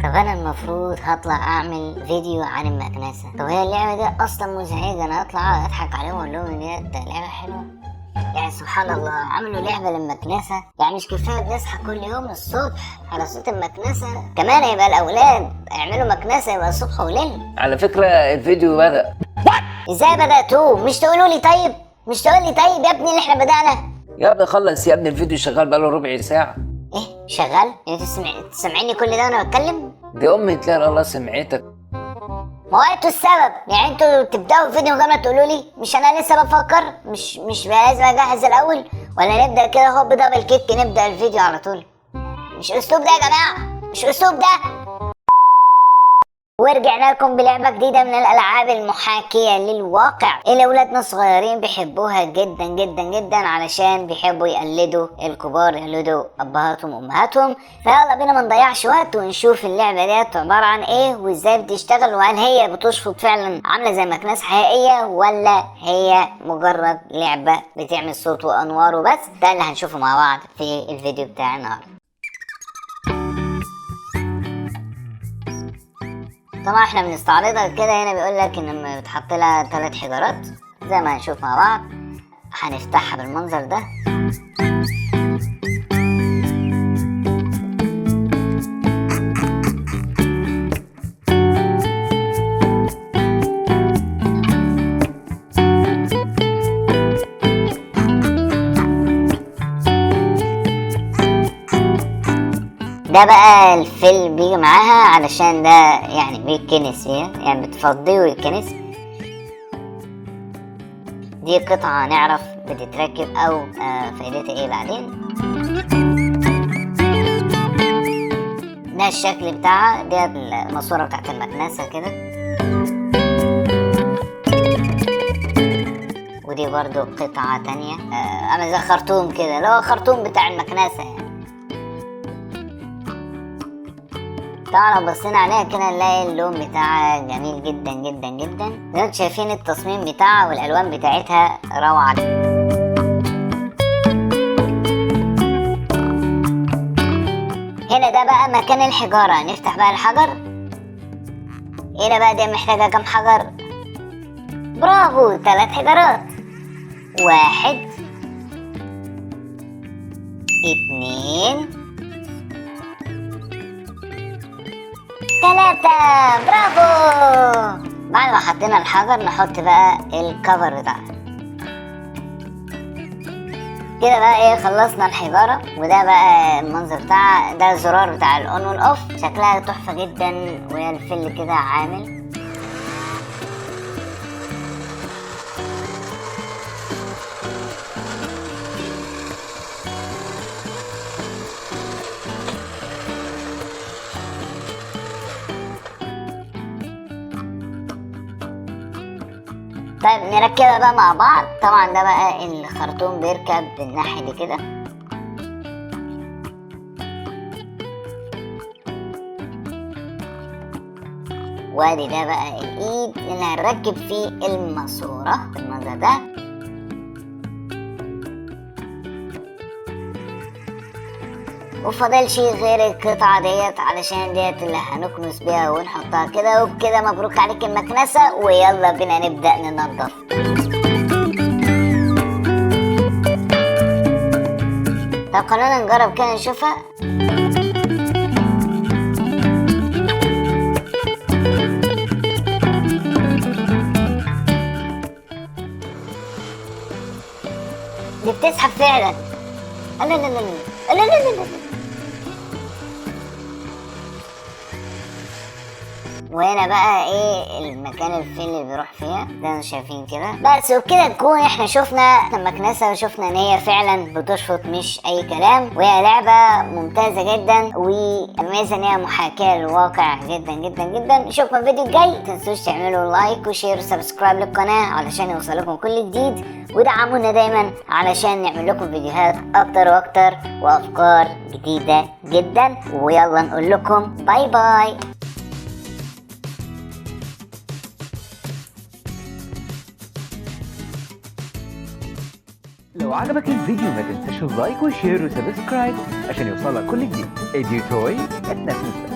طب انا المفروض هطلع اعمل فيديو عن المكنسة. طب هي اللعبة دي اصلا مزعجة، انا اطلع اضحك عليهم واقول لهم ان ده لعبة حلوة؟ يعني سبحان الله، عملوا لعبة للمكنسة. يعني مش كفاية بنصحى كل يوم الصبح على صوت المكنسة، كمان يبقى الاولاد يعملوا مكنسة يبقى صبح وليل. على فكرة الفيديو بدأ. ازاي بدأتوه؟ مش تقولوا لي طيب؟ مش تقول لي طيب يا ابني اللي احنا بدأنا؟ يا ابني خلص يا ابني، الفيديو شغال بقاله ربع ساعة. ايه شغال؟ انتوا سامعيني كل ده وانا بتكلم؟ دي امي تلاقي الله سمعتك. ما هو انتوا السبب، يعني انتوا تبداوا الفيديو من غير ما تقولوا لي؟ مش انا لسه بفكر؟ مش لازم اجهز الاول؟ ولا نبدا كده هوب دبل كيك نبدا الفيديو على طول؟ مش اسلوب ده يا جماعه، مش اسلوب ده. ورجعنا لكم بلعبه جديده من الالعاب المحاكيه للواقع اللي اولادنا الصغيرين بيحبوها جدا جدا جدا، علشان بيحبوا يقلدوا الكبار، يقلدوا ابهاتهم وامهاتهم. فيلا بينا ما نضيعش وقت ونشوف اللعبه ديت عباره عن ايه وازاي بتشتغل، وهل هي بتشفط فعلا عامله زي مكنسه حقيقيه ولا هي مجرد لعبه بتعمل صوت وانوار وبس. ده اللي هنشوفه مع بعض في الفيديو بتاع النهارده. طبعا احنا بنستعرضها كده. هنا بيقول لك ان لما بتحط لها 3 حجارات زي ما هنشوف مع بعض. هنفتحها بالمنظر ده. ده بقى الفيل بيجي معاها علشان ده يعني بيتكنس فيها، يعني بتفضيه ويتكنس. دي قطعة نعرف بتتركب او فايدتها ايه بعدين. ده الشكل بتاعها، دي الماسورة بتاعت المكنسة كده. ودي برضو قطعة تانية عامل زي خرطوم كده، اللي هو خرطوم بتاع المكنسة يعني. طبعا لو بصينا عليها كده نلاقي اللون بتاعها جميل جدا جدا جدا. زي ما انتم شايفين التصميم بتاعها والالوان بتاعتها روعة. هنا ده بقى مكان الحجارة. نفتح بقى الحجر. هنا بقى دي محتاجة كام حجر؟ برافو، 3 حجارات. 1 2 3. برافو. بعد ما حطينا الحجر نحط بقى الكفر بتاعها كده. بقى ايه، خلصنا الحجارة. وده بقى المنظر بتاعها، ده الزرار بتاع الاون والاوف. شكلها تحفة جدا وهي الفل كده عامل. طيب نركبها بقى مع بعض. طبعا ده بقى الخرطوم بيركب بالناحية دي كده. وادي ده بقى الايد اللي هنركب فيه الماسورة بالمنظر ده. وفضلش غير القطعة ديت علشان ديت اللي هنكنس بيها ونحطها كده. وبكده مبروك عليك المكنسة، ويلا بينا نبدأ ننضف. طب خلونا نجرب كده نشوفها. دي بتسحب فعلا. لا لا لا لا لا لا لا لا. وهنا بقى ايه المكان الفيل اللي بيروح فيها زي ما شايفين كده. بس وبكده نكون احنا شفنا المكنسة وشفنا ان هي فعلا بتشفط مش اي كلام. وهي لعبة ممتازة جدا وميزة ان هي محاكاة للواقع جدا جدا جدا. نشوفكم الفيديو الجاي. متنسوش تعملوا لايك وشير وسبسكرايب للقناة علشان يوصلكم كل جديد، ودعمونا دايما علشان نعمل لكم فيديوهات اكتر واكتر وافكار جديدة جدا. ويلا نقول لكم باي باي. لو عجبك الفيديو ما تنساش اللايك والشير وسبسكرايب عشان يوصلك كل جديد. اديو توي اتنفس.